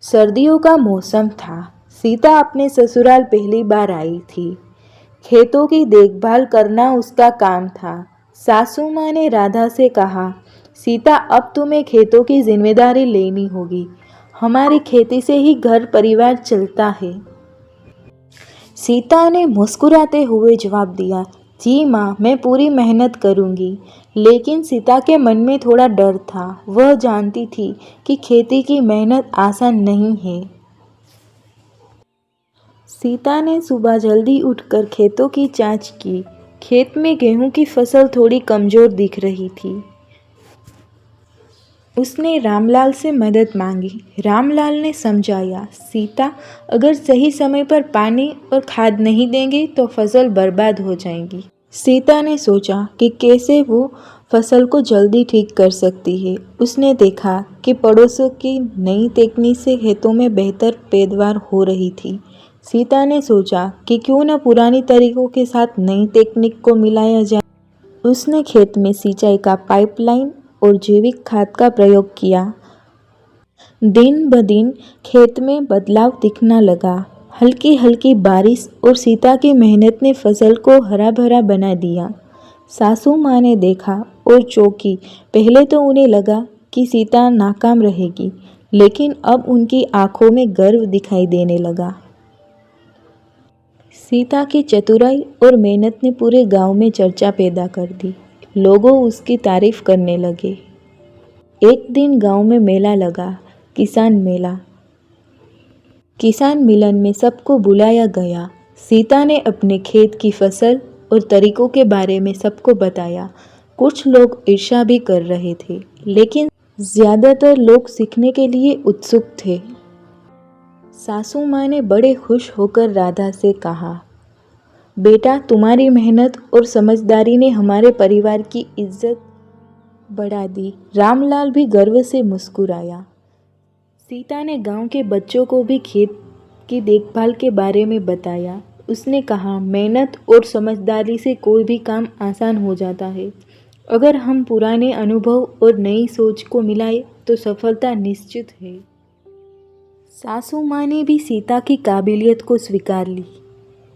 सर्दियों का मौसम था। सीता अपने ससुराल पहली बार आई थी। खेतों की देखभाल करना उसका काम था। सासू माँ ने राधा से कहा, सीता अब तुम्हें खेतों की जिम्मेदारी लेनी होगी। हमारी खेती से ही घर परिवार चलता है। सीता ने मुस्कुराते हुए जवाब दिया, जी माँ, मैं पूरी मेहनत करूँगी। लेकिन सीता के मन में थोड़ा डर था। वह जानती थी कि खेती की मेहनत आसान नहीं है। सीता ने सुबह जल्दी उठकर खेतों की जांच की। खेत में गेहूं की फसल थोड़ी कमज़ोर दिख रही थी। उसने रामलाल से मदद मांगी। रामलाल ने समझाया, सीता, अगर सही समय पर पानी और खाद नहीं देंगे तो फसल बर्बाद हो जाएगी। सीता ने सोचा कि कैसे वो फसल को जल्दी ठीक कर सकती है। उसने देखा कि पड़ोसों की नई तकनीक से खेतों में बेहतर पैदावार हो रही थी। सीता ने सोचा कि क्यों न पुरानी तरीकों के साथ नई तकनीक को मिलाया जाए। उसने खेत में सिंचाई का पाइपलाइन और जैविक खाद का प्रयोग किया। दिन ब दिन खेत में बदलाव दिखने लगा। हल्की हल्की बारिश और सीता की मेहनत ने फसल को हरा भरा बना दिया। सासू माँ ने देखा और चौंकी। पहले तो उन्हें लगा कि सीता नाकाम रहेगी, लेकिन अब उनकी आंखों में गर्व दिखाई देने लगा। सीता की चतुराई और मेहनत ने पूरे गांव में चर्चा पैदा कर दी। लोगों उसकी तारीफ करने लगे। एक दिन गांव में मेला लगा, किसान मेला। किसान मिलन में सबको बुलाया गया। सीता ने अपने खेत की फसल और तरीकों के बारे में सबको बताया। कुछ लोग ईर्ष्या भी कर रहे थे, लेकिन ज़्यादातर लोग सीखने के लिए उत्सुक थे। सासू माँ ने बड़े खुश होकर राधा से कहा, बेटा, तुम्हारी मेहनत और समझदारी ने हमारे परिवार की इज्जत बढ़ा दी। रामलाल भी गर्व से मुस्कुराया। सीता ने गांव के बच्चों को भी खेत की देखभाल के बारे में बताया। उसने कहा, मेहनत और समझदारी से कोई भी काम आसान हो जाता है। अगर हम पुराने अनुभव और नई सोच को मिलाएं तो सफलता निश्चित है। सासू माँ ने भी सीता की काबिलियत को स्वीकार ली।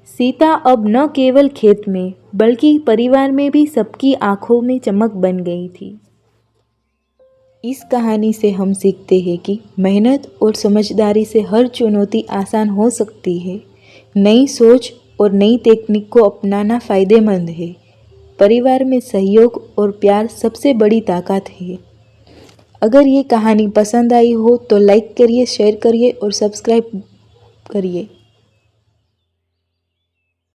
सीता अब न केवल खेत में बल्कि परिवार में भी सबकी आंखों में चमक बन गई थी। इस कहानी से हम सीखते हैं कि मेहनत और समझदारी से हर चुनौती आसान हो सकती है। नई सोच और नई तकनीक को अपनाना फ़ायदेमंद है। परिवार में सहयोग और प्यार सबसे बड़ी ताकत है। अगर ये कहानी पसंद आई हो तो लाइक करिए, शेयर करिए और सब्सक्राइब करिए।